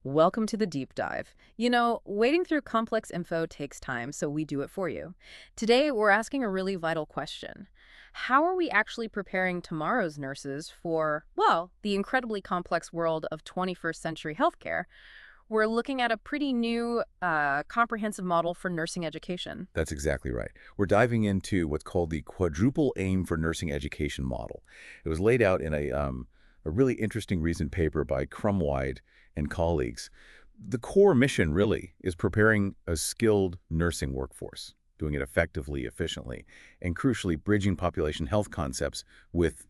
Welcome to the deep dive. Wading through complex info takes time, so we do it for you. Today, we're asking a really vital question. How are we actually preparing tomorrow's nurses for, well, the incredibly complex world of 21st century healthcare? We're looking at a pretty new, comprehensive model for nursing education. That's exactly right. We're diving into what's called the Quadruple Aim for Nursing Education model. It was laid out in a really interesting recent paper by Krumwiede and colleagues. The core mission really is preparing a skilled nursing workforce, doing it effectively, efficiently, and crucially bridging population health concepts with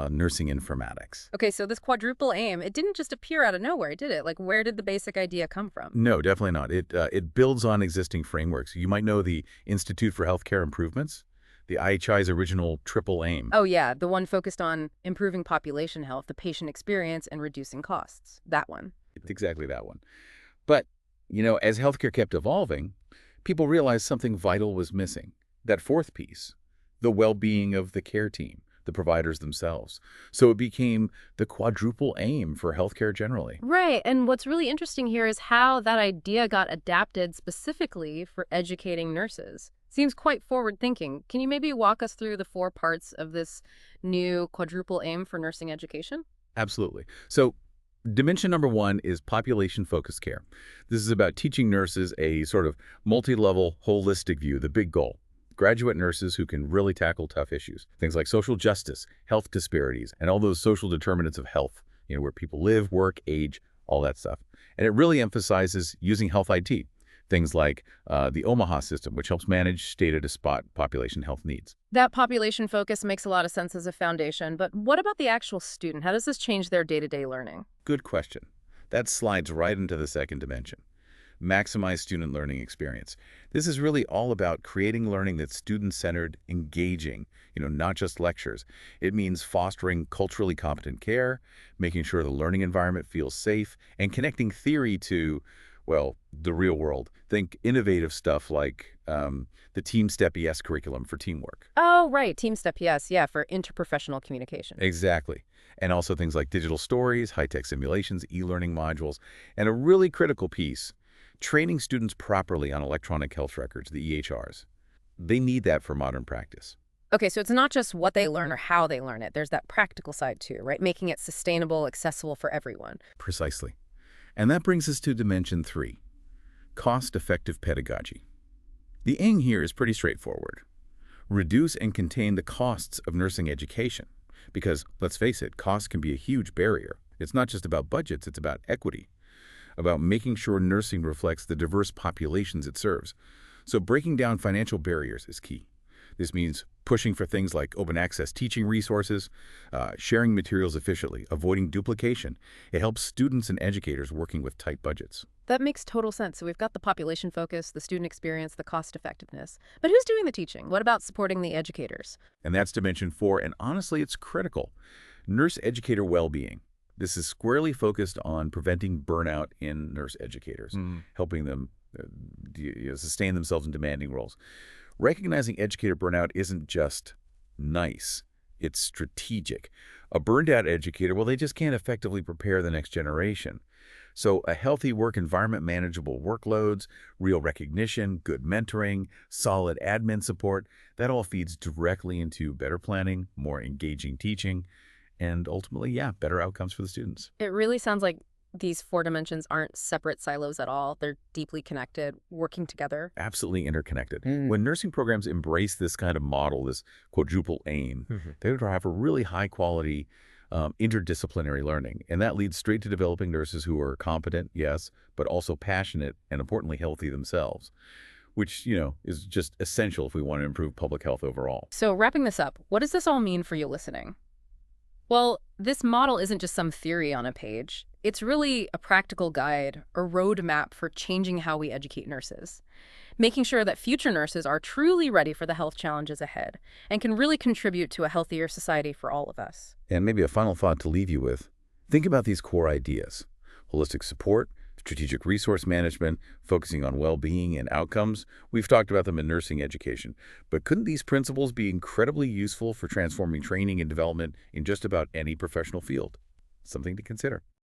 nursing informatics. Okay, so this quadruple aim, it didn't just appear out of nowhere, did it? Like, where did the basic idea come from? No, definitely not. It builds on existing frameworks. You might know the Institute for Healthcare Improvements, the IHI's original triple aim. Oh, yeah, the one focused on improving population health, the patient experience, and reducing costs. That one. It's exactly that one. But, as healthcare kept evolving, people realized something vital was missing. That fourth piece, the well-being of the care team, the providers themselves. So it became the quadruple aim for healthcare generally. Right, and what's really interesting here is how that idea got adapted specifically for educating nurses. Seems quite forward-thinking. Can you maybe walk us through the four parts of this new quadruple aim for nursing education? Absolutely. So dimension number one is population-focused care. This is about teaching nurses a sort of multi-level, holistic view, the big goal. Graduate nurses who can really tackle tough issues, things like social justice, health disparities, and all those social determinants of health, where people live, work, age, all that stuff. And it really emphasizes using health IT, things like the Omaha system, which helps manage data to spot population health needs. That population focus makes a lot of sense as a foundation, but what about the actual student? How does this change their day-to-day learning? Good question. That slides right into the second dimension. Maximize student learning experience. This is really all about creating learning that's student-centered, engaging, not just lectures. It means fostering culturally competent care, making sure the learning environment feels safe, and connecting theory to, well, the real world. Think innovative stuff like the Team Step ES curriculum for teamwork. Oh, right, Team Step, yes, yeah, for interprofessional communication. Exactly. And also things like digital stories, high-tech simulations, e-learning modules, and a really critical piece, training students properly on electronic health records, the EHRs. They need that for modern practice. Okay, so it's not just what they learn or how they learn it. There's that practical side too, right? Making it sustainable, accessible for everyone. Precisely. And that brings us to dimension three, cost-effective pedagogy. The aim here is pretty straightforward. Reduce and contain the costs of nursing education. Because, let's face it, cost can be a huge barrier. It's not just about budgets, it's about equity, about making sure nursing reflects the diverse populations it serves. So breaking down financial barriers is key. This means pushing for things like open access teaching resources, sharing materials efficiently, avoiding duplication. It helps students and educators working with tight budgets. That makes total sense. So we've got the population focus, the student experience, the cost effectiveness. But who's doing the teaching? What about supporting the educators? And that's dimension four, and honestly, it's critical. Nurse-educator well-being. This is squarely focused on preventing burnout in nurse educators, helping them sustain themselves in demanding roles. Recognizing educator burnout isn't just nice, it's strategic. A burned-out educator, well, they just can't effectively prepare the next generation. So a healthy work environment, manageable workloads, real recognition, good mentoring, solid admin support, that all feeds directly into better planning, more engaging teaching, and ultimately, yeah, better outcomes for the students. It really sounds like these four dimensions aren't separate silos at all. They're deeply connected, working together. Absolutely interconnected. When nursing programs embrace this kind of model, this quadruple aim, they would have a really high quality interdisciplinary learning. And that leads straight to developing nurses who are competent, yes, but also passionate and importantly healthy themselves, which, is just essential if we want to improve public health overall. So wrapping this up, what does this all mean for you listening? Well, this model isn't just some theory on a page. It's really a practical guide, a roadmap for changing how we educate nurses, making sure that future nurses are truly ready for the health challenges ahead and can really contribute to a healthier society for all of us. And maybe a final thought to leave you with. Think about these core ideas: holistic support, strategic resource management, focusing on well-being and outcomes. We've talked about them in nursing education. But couldn't these principles be incredibly useful for transforming training and development in just about any professional field? Something to consider.